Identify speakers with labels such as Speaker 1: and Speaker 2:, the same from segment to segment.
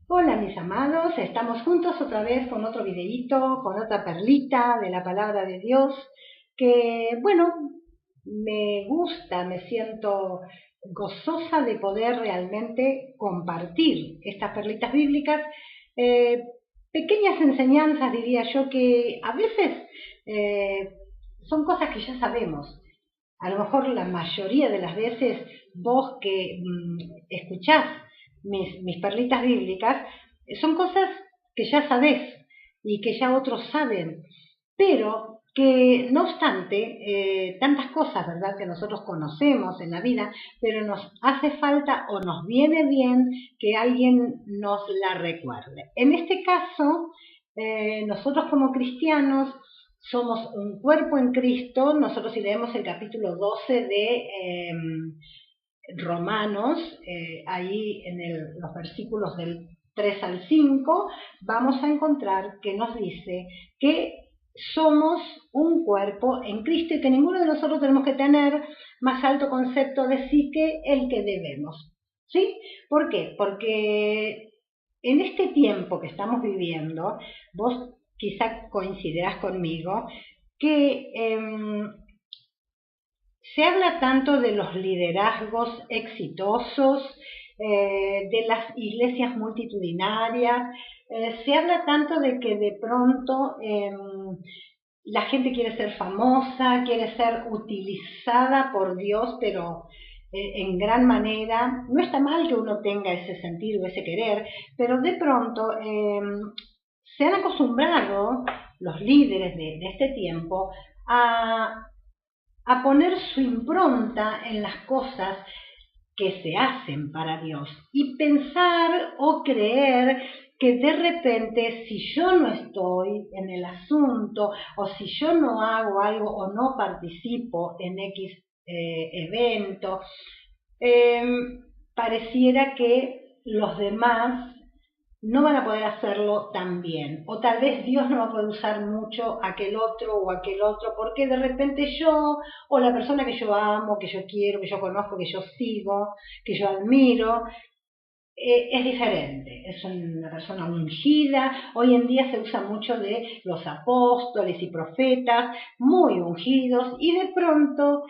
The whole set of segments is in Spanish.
Speaker 1: Hola mis amados, estamos juntos otra vez con otro videíto, con otra perlita de la palabra de Dios que, bueno, me gusta, me siento gozosa de poder realmente compartir estas perlitas bíblicas, eh, pequeñas enseñanzas diría yo que a veces eh, son cosas que ya sabemos. A lo mejor la mayoría de las veces vos que escuchás mis perlitas bíblicas, son cosas que ya sabés y que ya otros saben, pero que no obstante, tantas cosas, ¿verdad?, que nosotros conocemos en la vida, pero nos hace falta o nos viene bien que alguien nos la recuerde. En este caso, nosotros como cristianos somos un cuerpo en Cristo. Nosotros si leemos el capítulo 12 de Romanos, ahí en los versículos del 3 al 5, vamos a encontrar que nos dice que somos un cuerpo en Cristo y que ninguno de nosotros tenemos que tener más alto concepto de sí que el que debemos. ¿Sí? ¿Por qué? Porque en este tiempo que estamos viviendo, vos quizá coincidirás conmigo, que se habla tanto de los liderazgos exitosos, de las iglesias multitudinarias, se habla tanto de que de pronto la gente quiere ser famosa, quiere ser utilizada por Dios, pero en gran manera. No está mal que uno tenga ese sentir o ese querer, pero de pronto se han acostumbrado los líderes de este tiempo a poner su impronta en las cosas que se hacen para Dios y pensar o creer que de repente si yo no estoy en el asunto o si yo no hago algo o no participo en X evento, eh, pareciera que los demás no van a poder hacerlo tan bien, o tal vez Dios no va a poder usar mucho aquel otro o aquel otro, porque de repente yo, o la persona que yo amo, que yo quiero, que yo conozco, que yo sigo, que yo admiro, es diferente, es una persona ungida. Hoy en día se usa mucho de los apóstoles y profetas, muy ungidos, y de pronto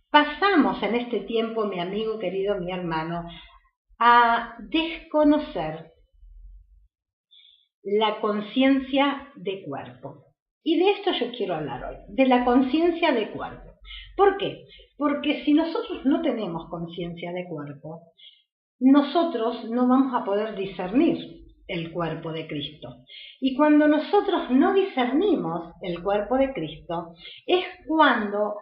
Speaker 1: pasamos en este tiempo, mi amigo querido, mi hermano, a desconocer la conciencia de cuerpo. Y de esto yo quiero hablar hoy, de la conciencia de cuerpo. ¿Por qué? Porque si nosotros no tenemos conciencia de cuerpo, nosotros no vamos a poder discernir el cuerpo de Cristo. Y cuando nosotros no discernimos el cuerpo de Cristo, es cuando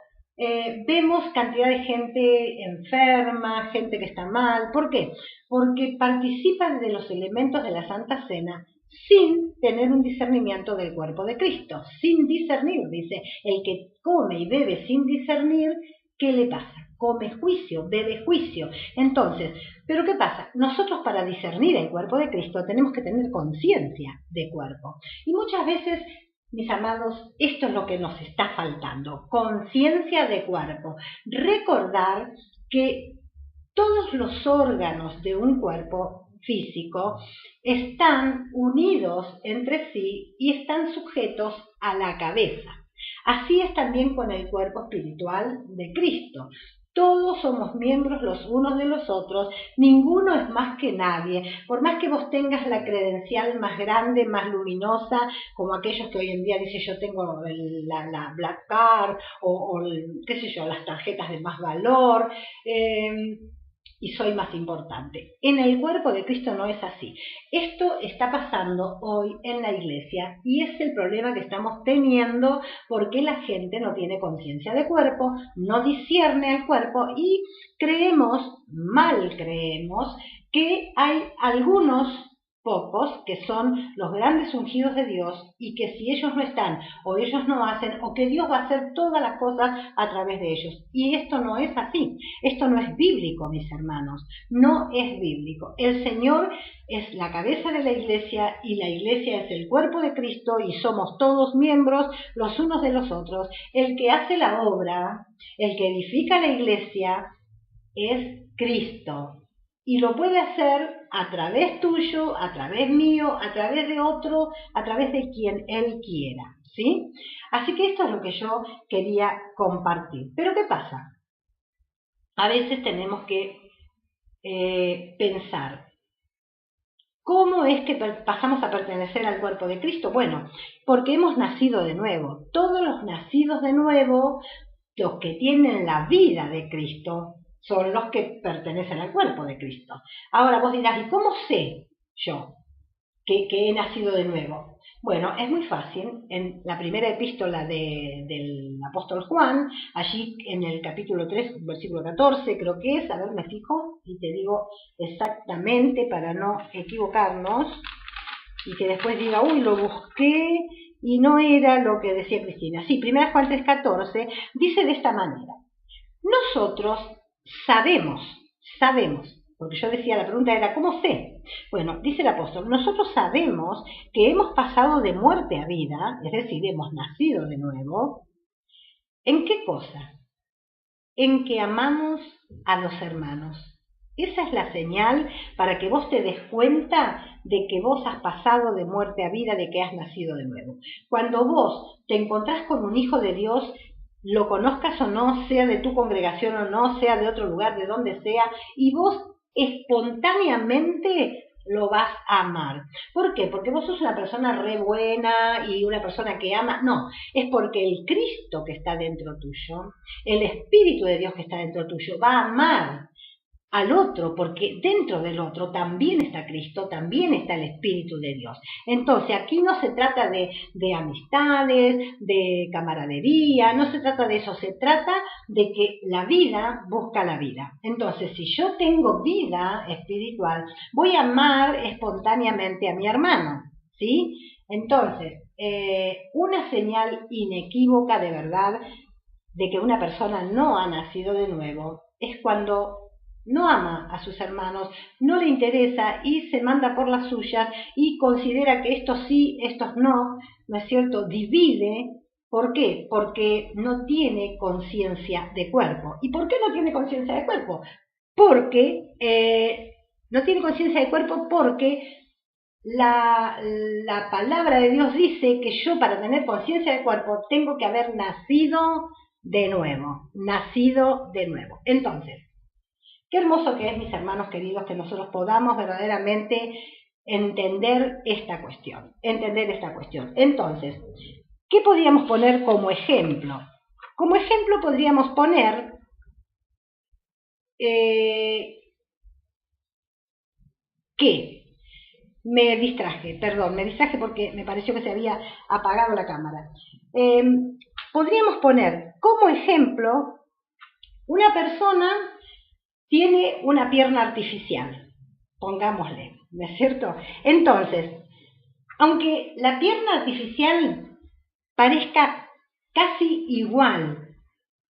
Speaker 1: vemos cantidad de gente enferma, gente que está mal. ¿Por qué? Porque participan de los elementos de la Santa Cena sin tener un discernimiento del cuerpo de Cristo, sin discernir. Dice, el que come y bebe sin discernir, ¿qué le pasa? Come juicio, bebe juicio. Entonces, ¿pero qué pasa? Nosotros para discernir el cuerpo de Cristo tenemos que tener conciencia de cuerpo. Y muchas veces, mis amados, esto es lo que nos está faltando, conciencia de cuerpo. Recordar que todos los órganos de un cuerpo físico están unidos entre sí y están sujetos a la cabeza. Así es también con el cuerpo espiritual de Cristo. Todos somos miembros los unos de los otros, ninguno es más que nadie. Por más que vos tengas la credencial más grande, más luminosa, como aquellos que hoy en día dicen yo tengo la Black Card o qué sé yo, las tarjetas de más valor, y soy más importante. En el cuerpo de Cristo no es así. Esto está pasando hoy en la iglesia y es el problema que estamos teniendo porque la gente no tiene conciencia de cuerpo, no discierne el cuerpo y mal creemos, que hay algunos pocos que son los grandes ungidos de Dios y que si ellos no están o ellos no hacen o que Dios va a hacer todas las cosas a través de ellos. Y esto no es así, esto no es bíblico, mis hermanos, no es bíblico. El Señor es la cabeza de la iglesia y la iglesia es el cuerpo de Cristo y somos todos miembros los unos de los otros. El que hace la obra, el que edifica la iglesia es Cristo. y lo puede hacer a través tuyo, a través mío, a través de otro, a través de quien él quiera, ¿sí? Así que esto es lo que yo quería compartir. Pero ¿qué pasa? A veces tenemos que pensar, ¿cómo es que pasamos a pertenecer al cuerpo de Cristo? Bueno, porque hemos nacido de nuevo. Todos los nacidos de nuevo, los que tienen la vida de Cristo, son los que pertenecen al cuerpo de Cristo. Ahora vos dirás, ¿y cómo sé yo que he nacido de nuevo? Bueno, es muy fácil. En la primera epístola del apóstol Juan, allí en el capítulo 3, versículo 14, creo que es, a ver, me fijo y te digo exactamente para no equivocarnos y que después diga, uy, lo busqué y no era lo que decía Cristina. Sí, primera Juan 3:14 dice de esta manera: nosotros sabemos, porque yo decía, la pregunta era, ¿cómo sé? Bueno, dice el apóstol, nosotros sabemos que hemos pasado de muerte a vida, es decir, hemos nacido de nuevo. ¿En qué cosa? En que amamos a los hermanos. Esa es la señal para que vos te des cuenta de que vos has pasado de muerte a vida, de que has nacido de nuevo. Cuando vos te encontrás con un hijo de Dios, lo conozcas o no, sea de tu congregación o no, sea de otro lugar, de donde sea, y vos espontáneamente lo vas a amar. ¿Por qué? Porque vos sos una persona re buena y una persona que ama. No, es porque el Cristo que está dentro tuyo, el Espíritu de Dios que está dentro tuyo, va a amar al otro, porque dentro del otro también está Cristo, también está el Espíritu de Dios. Entonces, aquí no se trata de amistades, de camaradería, no se trata de eso, se trata de que la vida busca la vida. Entonces, si yo tengo vida espiritual, voy a amar espontáneamente a mi hermano, ¿sí? Entonces, una señal inequívoca de verdad de que una persona no ha nacido de nuevo es cuando no ama a sus hermanos, no le interesa y se manda por las suyas y considera que estos sí, estos no, ¿no es cierto? Divide. ¿Por qué? Porque no tiene conciencia de cuerpo. ¿Y por qué no tiene conciencia de cuerpo? Porque no tiene conciencia de cuerpo porque la palabra de Dios dice que yo, para tener conciencia de cuerpo, tengo que haber nacido de nuevo. Entonces, qué hermoso que es, mis hermanos queridos, que nosotros podamos verdaderamente entender esta cuestión. Entonces, ¿qué podríamos poner como ejemplo? Como ejemplo podríamos poner que me distraje porque me pareció que se había apagado la cámara. Podríamos poner como ejemplo, una persona tiene una pierna artificial, pongámosle, ¿no es cierto? Entonces, aunque la pierna artificial parezca casi igual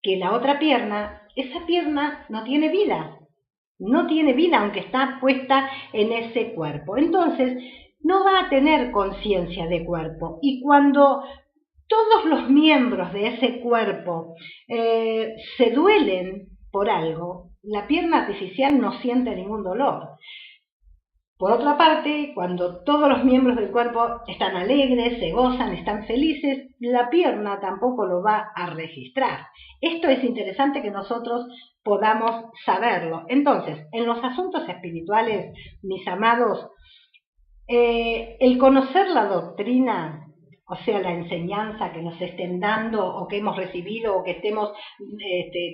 Speaker 1: que la otra pierna, esa pierna no tiene vida, aunque está puesta en ese cuerpo. Entonces, no va a tener conciencia de cuerpo. Y cuando todos los miembros de ese cuerpo se duelen por algo, la pierna artificial no siente ningún dolor. Por otra parte, cuando todos los miembros del cuerpo están alegres, se gozan, están felices, la pierna tampoco lo va a registrar. Esto es interesante que nosotros podamos saberlo. Entonces, en los asuntos espirituales, mis amados, el conocer la doctrina, o sea, la enseñanza que nos estén dando o que hemos recibido o que estemos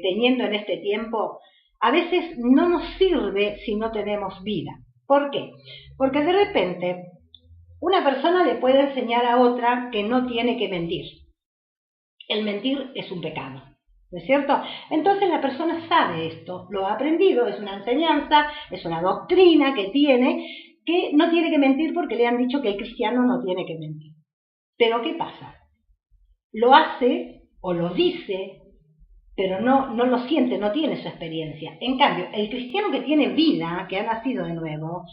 Speaker 1: teniendo en este tiempo, a veces no nos sirve si no tenemos vida. ¿Por qué? Porque de repente una persona le puede enseñar a otra que no tiene que mentir. El mentir es un pecado, ¿no es cierto? Entonces la persona sabe esto, lo ha aprendido, es una enseñanza, es una doctrina que tiene, que no tiene que mentir porque le han dicho que el cristiano no tiene que mentir. Pero ¿qué pasa? Lo hace o lo dice, pero no lo siente, no tiene su experiencia. En cambio, el cristiano que tiene vida, que ha nacido de nuevo,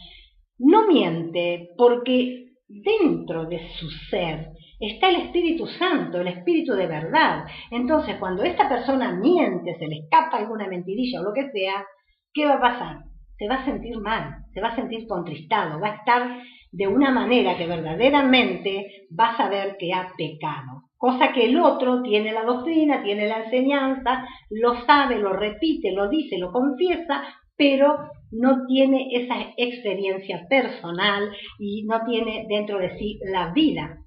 Speaker 1: no miente porque dentro de su ser está el Espíritu Santo, el Espíritu de verdad. Entonces, cuando esta persona miente, se le escapa alguna mentirilla o lo que sea, ¿qué va a pasar? se va a sentir mal, se va a sentir contristado, va a estar de una manera que verdaderamente va a saber que ha pecado. Cosa que el otro tiene la doctrina, tiene la enseñanza, lo sabe, lo repite, lo dice, lo confiesa, pero no tiene esa experiencia personal y no tiene dentro de sí la vida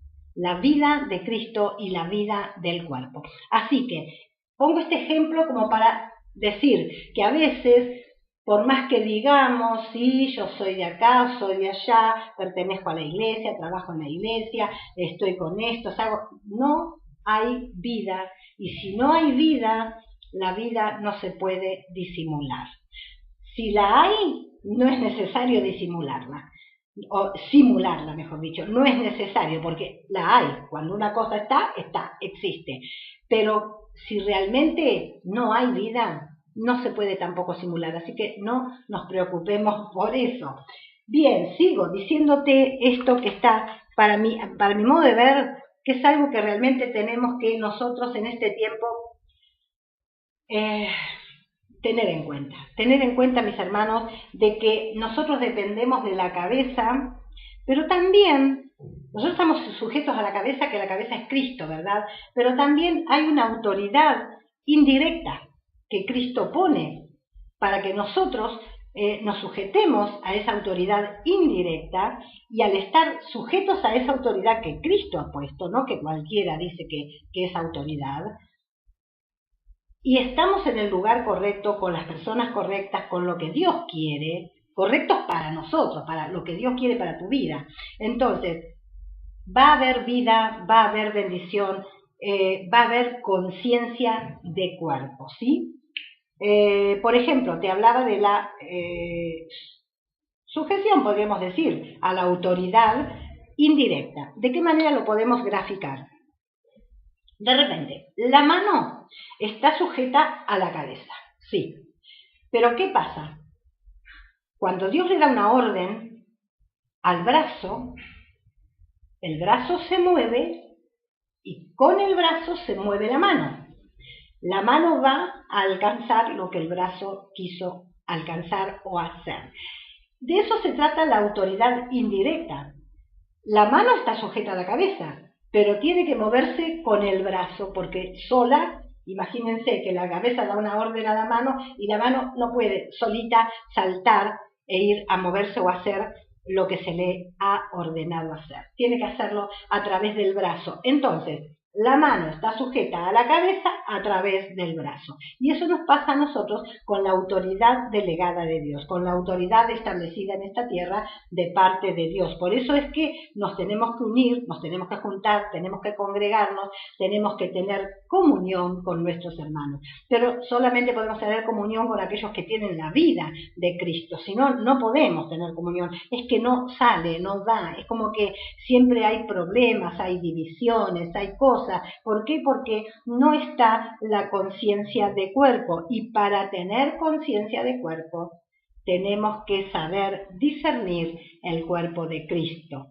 Speaker 1: de Cristo y la vida del cuerpo. Así que pongo este ejemplo como para decir que a veces, por más que digamos, sí, yo soy de acá, soy de allá, pertenezco a la iglesia, trabajo en la iglesia, estoy con esto, no hay vida. Y si no hay vida, la vida no se puede disimular. Si la hay, no es necesario disimularla, o simularla, mejor dicho. No es necesario, porque la hay. Cuando una cosa está, existe. Pero si realmente no hay vida, no se puede tampoco simular, así que no nos preocupemos por eso. Bien, sigo diciéndote esto que está, para mi modo de ver, que es algo que realmente tenemos que nosotros en este tiempo tener en cuenta, mis hermanos, de que nosotros dependemos de la cabeza, pero también nosotros estamos sujetos a la cabeza, que la cabeza es Cristo, ¿verdad? Pero también hay una autoridad indirecta que Cristo pone para que nosotros nos sujetemos a esa autoridad indirecta, y al estar sujetos a esa autoridad que Cristo ha puesto, no que cualquiera dice que es autoridad, y estamos en el lugar correcto, con las personas correctas, con lo que Dios quiere, correctos para nosotros, para lo que Dios quiere para tu vida. Entonces, va a haber vida, va a haber bendición, va a haber conciencia de cuerpo, ¿sí? Por ejemplo, te hablaba de la sujeción, podríamos decir, a la autoridad indirecta. ¿De qué manera lo podemos graficar? De repente, la mano está sujeta a la cabeza, sí. Pero ¿qué pasa? Cuando Dios le da una orden al brazo, el brazo se mueve y con el brazo se mueve la mano. La mano va a alcanzar lo que el brazo quiso alcanzar o hacer. De eso se trata la autoridad indirecta. La mano está sujeta a la cabeza, pero tiene que moverse con el brazo, porque sola, imagínense que la cabeza da una orden a la mano y la mano no puede solita saltar e ir a moverse o hacer lo que se le ha ordenado hacer. Tiene que hacerlo a través del brazo. Entonces, la mano está sujeta a la cabeza a través del brazo. Y eso nos pasa a nosotros con la autoridad delegada de Dios, con la autoridad establecida en esta tierra de parte de Dios. Por eso es que nos tenemos que unir, nos tenemos que juntar, tenemos que congregarnos, tenemos que tener comunión con nuestros hermanos. Pero solamente podemos tener comunión con aquellos que tienen la vida de Cristo. Si no, no podemos tener comunión. Es que no sale, no da. Es como que siempre hay problemas, hay divisiones, hay cosas. ¿Por qué? Porque no está la conciencia de cuerpo, y para tener conciencia de cuerpo tenemos que saber discernir el cuerpo de Cristo.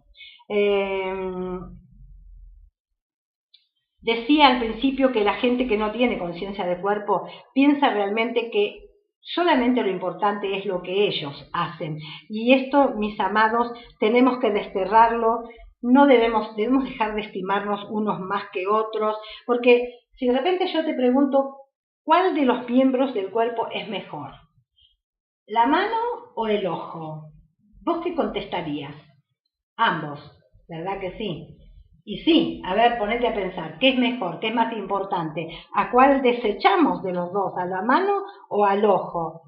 Speaker 1: Decía al principio que la gente que no tiene conciencia de cuerpo piensa realmente que solamente lo importante es lo que ellos hacen, y esto, mis amados, tenemos que desterrarlo. No debemos dejar de estimarnos unos más que otros, porque si de repente yo te pregunto, ¿cuál de los miembros del cuerpo es mejor? ¿La mano o el ojo? ¿Vos qué contestarías? Ambos, ¿verdad que sí? Y sí, a ver, ponete a pensar, ¿qué es mejor? ¿Qué es más importante? ¿A cuál desechamos de los dos? ¿A la mano o al ojo?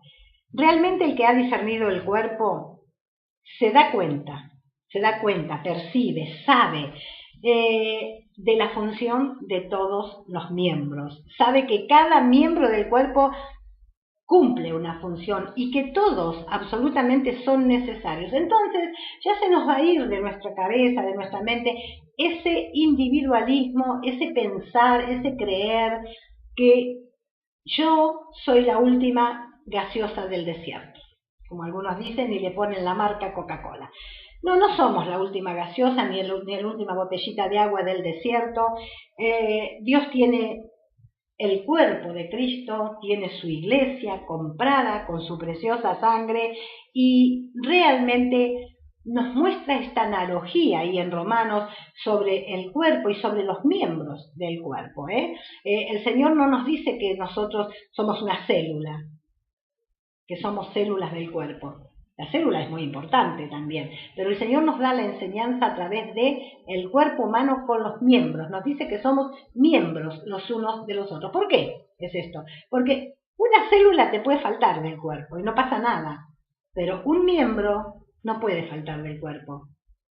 Speaker 1: Realmente el que ha discernido el cuerpo se da cuenta, percibe, sabe de la función de todos los miembros. Sabe que cada miembro del cuerpo cumple una función y que todos absolutamente son necesarios. Entonces ya se nos va a ir de nuestra cabeza, de nuestra mente, ese individualismo, ese pensar, ese creer que yo soy la última gaseosa del desierto, como algunos dicen, y le ponen la marca Coca-Cola. No, no somos la última gaseosa ni la última botellita de agua del desierto. Dios tiene el cuerpo de Cristo tiene su iglesia comprada con su preciosa sangre y realmente nos muestra esta analogía ahí en Romanos sobre el cuerpo y sobre los miembros del cuerpo. El Señor no nos dice que nosotros somos una célula, que somos células del cuerpo. La célula es muy importante también, pero el Señor nos da la enseñanza a través de el cuerpo humano con los miembros. Nos dice que somos miembros los unos de los otros. ¿Por qué es esto? Porque una célula te puede faltar del cuerpo y no pasa nada, pero un miembro no puede faltar del cuerpo.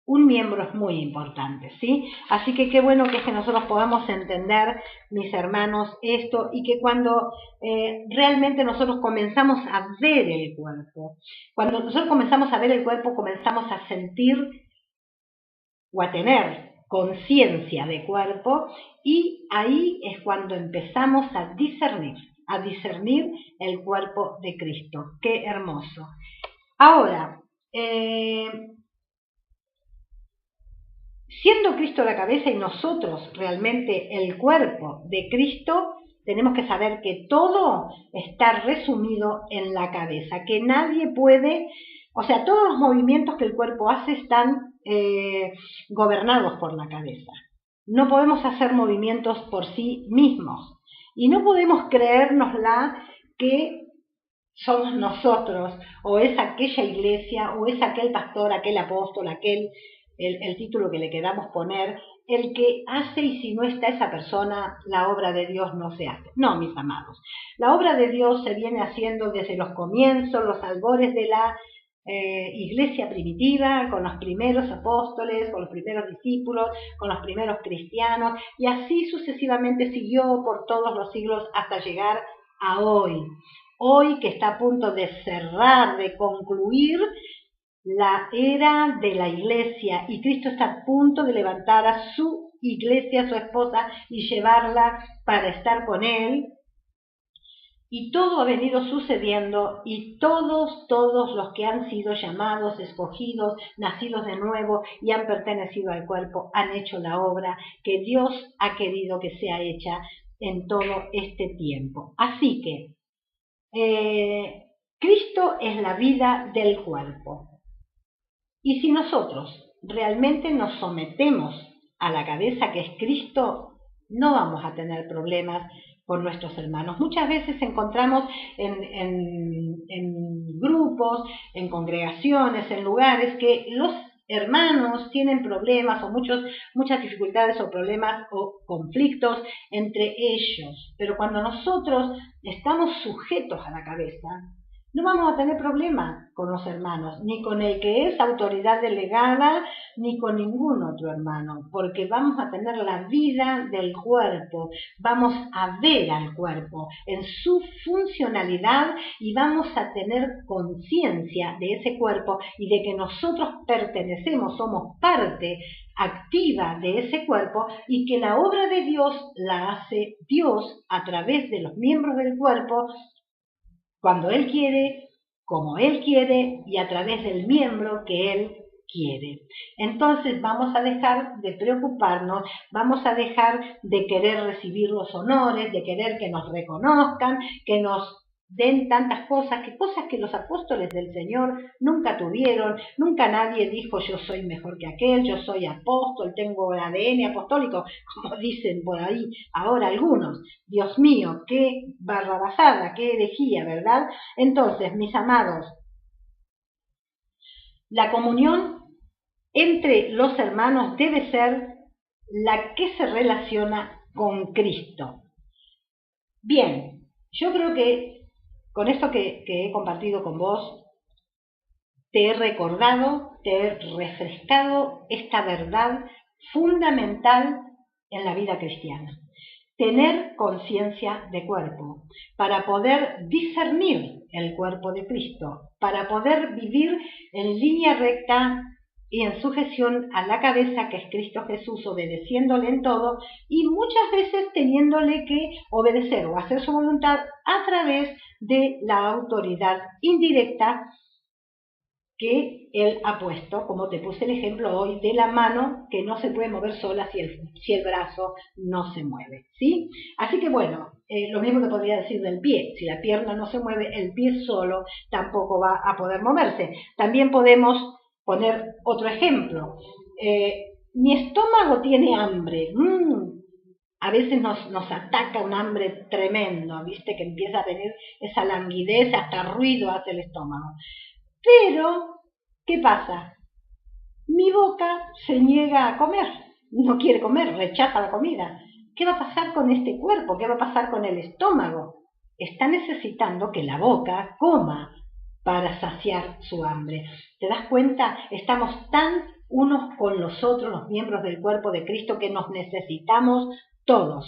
Speaker 1: Un miembro es muy importante, ¿sí? Así que qué bueno que es que nosotros podamos entender, mis hermanos, esto y que cuando realmente nosotros comenzamos a ver el cuerpo, cuando nosotros comenzamos a ver el cuerpo, comenzamos a sentir o a tener conciencia de cuerpo y ahí es cuando empezamos a discernir el cuerpo de Cristo. ¡Qué hermoso! Ahora, siendo Cristo la cabeza y nosotros realmente el cuerpo de Cristo, tenemos que saber que todo está resumido en la cabeza, que nadie puede, o sea, todos los movimientos que el cuerpo hace están gobernados por la cabeza. No podemos hacer movimientos por sí mismos y no podemos creérnosla que somos nosotros, o es aquella iglesia, o es aquel pastor, aquel apóstol, el título que le queramos poner, el que hace, y si no está esa persona, la obra de Dios no se hace. No, mis amados, la obra de Dios se viene haciendo desde los comienzos, los albores de la iglesia primitiva, con los primeros apóstoles, con los primeros discípulos, con los primeros cristianos, y así sucesivamente siguió por todos los siglos hasta llegar a hoy. Hoy que está a punto de cerrar, de concluir la era de la iglesia y Cristo está a punto de levantar a su iglesia, a su esposa y llevarla para estar con él. Y todo ha venido sucediendo y todos los que han sido llamados, escogidos, nacidos de nuevo y han pertenecido al cuerpo han hecho la obra que Dios ha querido que sea hecha en todo este tiempo. Así que Cristo es la vida del cuerpo. Y si nosotros realmente nos sometemos a la cabeza que es Cristo, no vamos a tener problemas con nuestros hermanos. Muchas veces encontramos en grupos, en congregaciones, en lugares que los hermanos tienen problemas o muchas dificultades o problemas o conflictos entre ellos. Pero cuando nosotros estamos sujetos a la cabeza, no vamos a tener problema con los hermanos, ni con el que es autoridad delegada, ni con ningún otro hermano, porque vamos a tener la vida del cuerpo, vamos a ver al cuerpo en su funcionalidad y vamos a tener conciencia de ese cuerpo y de que nosotros pertenecemos, somos parte activa de ese cuerpo y que la obra de Dios la hace Dios a través de los miembros del cuerpo cuando Él quiere, como Él quiere y a través del miembro que Él quiere. Entonces vamos a dejar de preocuparnos, vamos a dejar de querer recibir los honores, de querer que nos reconozcan, que nos den tantas cosas que los apóstoles del Señor nunca tuvieron, nunca nadie dijo yo soy mejor que aquel, yo soy apóstol, tengo el ADN apostólico, como dicen por ahí ahora algunos. Dios mío, qué barrabasada, qué herejía, ¿verdad? Entonces, mis amados, la comunión entre los hermanos debe ser la que se relaciona con Cristo. Bien, yo creo que con esto que he compartido con vos, te he recordado, te he refrescado esta verdad fundamental en la vida cristiana. Tener conciencia de cuerpo, para poder discernir el cuerpo de Cristo, para poder vivir en línea recta y en sujeción a la cabeza que es Cristo Jesús, obedeciéndole en todo y muchas veces teniéndole que obedecer o hacer su voluntad a través de la autoridad indirecta que Él ha puesto, como te puse el ejemplo hoy, de la mano que no se puede mover sola si el brazo no se mueve, ¿sí? Así que bueno, lo mismo que podría decir del pie. Si la pierna no se mueve, el pie solo tampoco va a poder moverse. También podemos poner otro ejemplo. Mi estómago tiene hambre. A veces nos ataca un hambre tremendo, ¿viste? Que empieza a tener esa languidez, hasta ruido hace el estómago. Pero, ¿qué pasa? Mi boca se niega a comer, no quiere comer, rechaza la comida. ¿Qué va a pasar con este cuerpo? ¿Qué va a pasar con el estómago? Está necesitando que la boca coma para saciar su hambre. ¿Te das cuenta? Estamos tan unos con los otros, los miembros del cuerpo de Cristo, que nos necesitamos todos,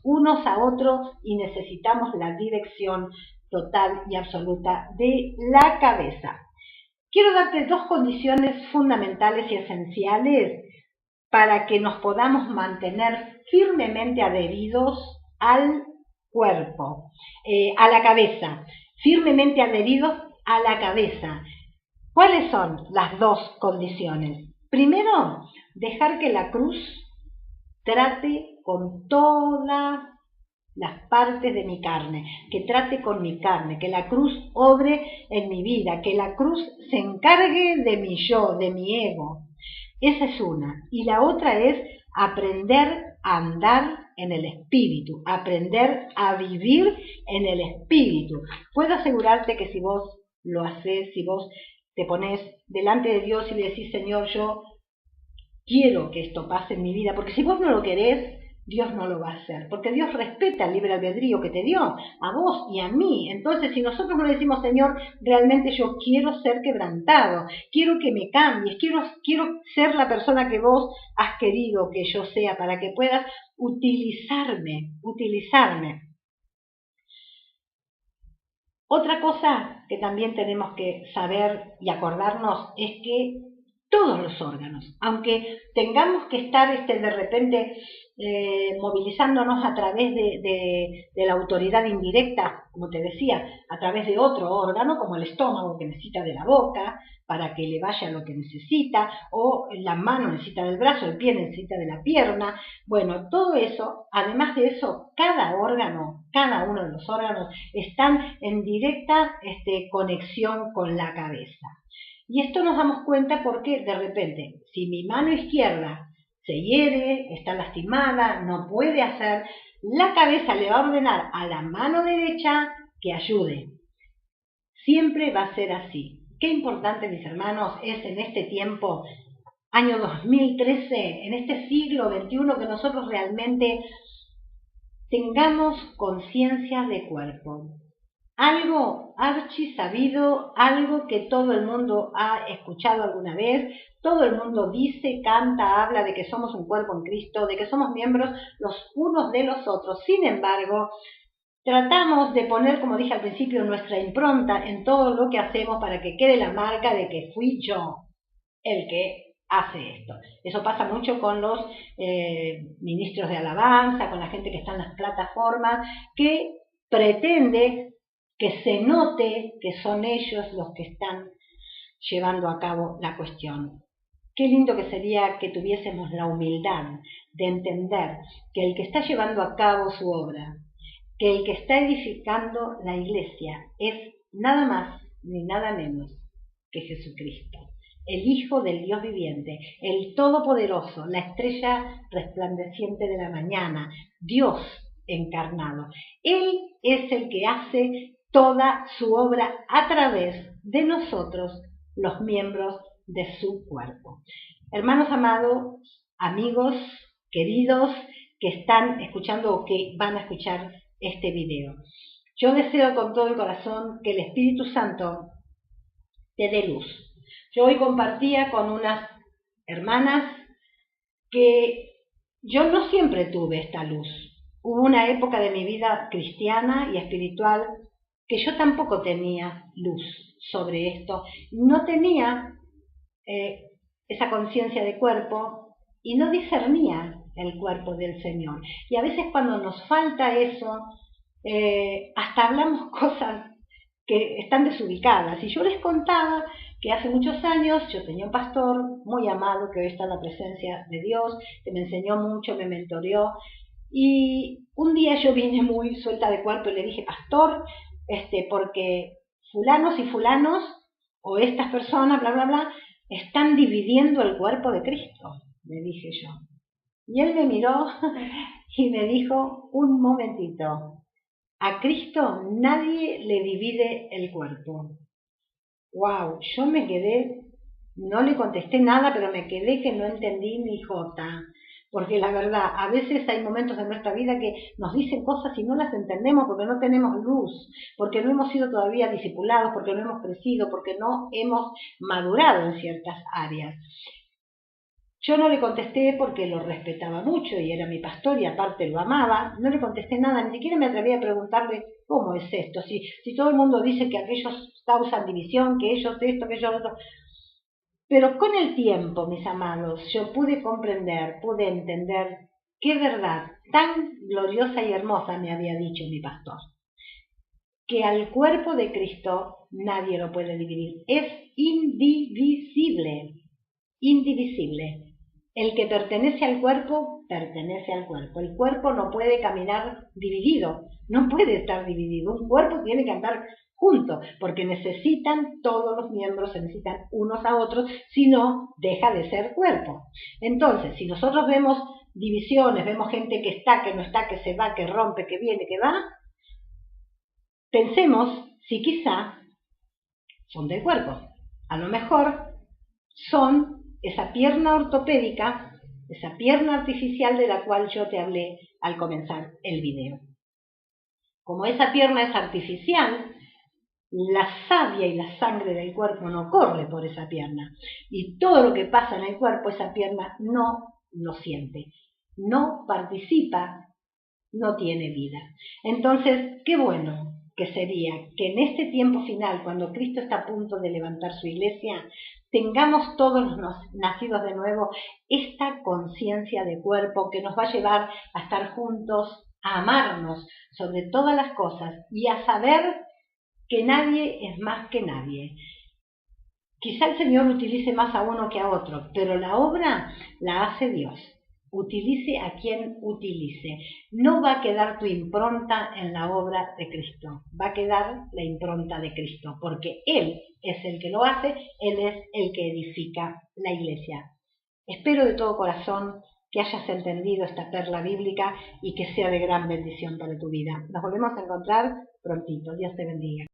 Speaker 1: unos a otros, y necesitamos la dirección total y absoluta de la cabeza. Quiero darte dos condiciones fundamentales y esenciales para que nos podamos mantener firmemente adheridos al cuerpo, a la cabeza, firmemente adheridos a la cabeza. ¿Cuáles son las dos condiciones? Primero, dejar que la cruz trate con todas las partes de mi carne, que trate con mi carne, que la cruz obre en mi vida, que la cruz se encargue de mi yo, de mi ego. Esa es una. Y la otra es aprender a andar en el espíritu, aprender a vivir en el espíritu. Puedo asegurarte que si vos lo haces, si vos te pones delante de Dios y le decís, Señor, yo quiero que esto pase en mi vida, porque si vos no lo querés, Dios no lo va a hacer, porque Dios respeta el libre albedrío que te dio a vos y a mí. Entonces, si nosotros no le decimos, Señor, realmente yo quiero ser quebrantado, quiero que me cambies, quiero ser la persona que vos has querido que yo sea, para que puedas utilizarme. Otra cosa que también tenemos que saber y acordarnos es que todos los órganos, aunque tengamos que estar de repente movilizándonos a través de la autoridad indirecta, como te decía, a través de otro órgano, como el estómago, que necesita de la boca para que le vaya lo que necesita, o la mano necesita del brazo, el pie necesita de la pierna. Bueno, todo eso, además de eso, cada órgano, cada uno de los órganos están en directa conexión con la cabeza. Y esto nos damos cuenta porque de repente, si mi mano izquierda se hiere, está lastimada, no puede hacer, la cabeza le va a ordenar a la mano derecha que ayude. Siempre va a ser así. Qué importante, mis hermanos, es en este tiempo, año 2013, en este siglo XXI, que nosotros realmente tengamos conciencia de cuerpo. Algo archisabido, algo que todo el mundo ha escuchado alguna vez, todo el mundo dice, canta, habla de que somos un cuerpo en Cristo, de que somos miembros los unos de los otros. Sin embargo, tratamos de poner, como dije al principio, nuestra impronta en todo lo que hacemos para que quede la marca de que fui yo el que hace esto. Eso pasa mucho con los ministros de alabanza, con la gente que está en las plataformas, que pretende que se note que son ellos los que están llevando a cabo la cuestión. Qué lindo que sería que tuviésemos la humildad de entender que el que está llevando a cabo su obra, que el que está edificando la iglesia, es nada más ni nada menos que Jesucristo, el Hijo del Dios viviente, el Todopoderoso, la estrella resplandeciente de la mañana, Dios encarnado. Él es el que hace toda su obra a través de nosotros, los miembros de su cuerpo. Hermanos amados, amigos, queridos, que están escuchando o que van a escuchar este video, yo deseo con todo el corazón que el Espíritu Santo te dé luz. Yo hoy compartía con unas hermanas que yo no siempre tuve esta luz. Hubo una época de mi vida cristiana y espiritual que yo tampoco tenía luz sobre esto, no tenía esa conciencia de cuerpo y no discernía el cuerpo del Señor. Y a veces cuando nos falta eso, hasta hablamos cosas que están desubicadas. Y yo les contaba que hace muchos años yo tenía un pastor muy amado que hoy está en la presencia de Dios, que me enseñó mucho, me mentoreó, Y un día yo vine muy suelta de cuerpo y le dije, pastor, porque fulanos y fulanos, o estas personas, bla, bla, bla, están dividiendo el cuerpo de Cristo, le dije yo. Y él me miró y me dijo, un momentito, a Cristo nadie le divide el cuerpo. Wow, yo me quedé, no le contesté nada, pero me quedé que no entendí ni jota. Porque la verdad, a veces hay momentos de nuestra vida que nos dicen cosas y no las entendemos porque no tenemos luz, porque no hemos sido todavía discipulados, porque no hemos crecido, porque no hemos madurado en ciertas áreas. Yo no le contesté porque lo respetaba mucho y era mi pastor y aparte lo amaba. No le contesté nada, ni siquiera me atreví a preguntarle cómo es esto. Si todo el mundo dice que aquellos causan división, que ellos esto, que ellos otro. Pero con el tiempo, mis amados, yo pude comprender, pude entender qué verdad tan gloriosa y hermosa me había dicho mi pastor. Que al cuerpo de Cristo nadie lo puede dividir. Es indivisible. Indivisible. El que pertenece al cuerpo, pertenece al cuerpo. El cuerpo no puede caminar dividido, no puede estar dividido. Un cuerpo tiene que andar junto, porque necesitan, todos los miembros se necesitan unos a otros, si no, deja de ser cuerpo. Entonces, si nosotros vemos divisiones, vemos gente que está, que no está, que se va, que rompe, que viene, que va, pensemos si quizá son del cuerpo. A lo mejor son esa pierna ortopédica, esa pierna artificial de la cual yo te hablé al comenzar el video. Como esa pierna es artificial, la savia y la sangre del cuerpo no corre por esa pierna. Y todo lo que pasa en el cuerpo, esa pierna no lo siente, no participa, no tiene vida. Entonces, qué bueno que sería que en este tiempo final, cuando Cristo está a punto de levantar su iglesia, tengamos todos los nacidos de nuevo esta conciencia de cuerpo que nos va a llevar a estar juntos, a amarnos sobre todas las cosas y a saber que nadie es más que nadie. Quizá el Señor utilice más a uno que a otro, pero la obra la hace Dios. Utilice a quien utilice. No va a quedar tu impronta en la obra de Cristo, va a quedar la impronta de Cristo, porque Él es el que lo hace, Él es el que edifica la iglesia. Espero de todo corazón que hayas entendido esta perla bíblica y que sea de gran bendición para tu vida. Nos volvemos a encontrar prontito. Dios te bendiga.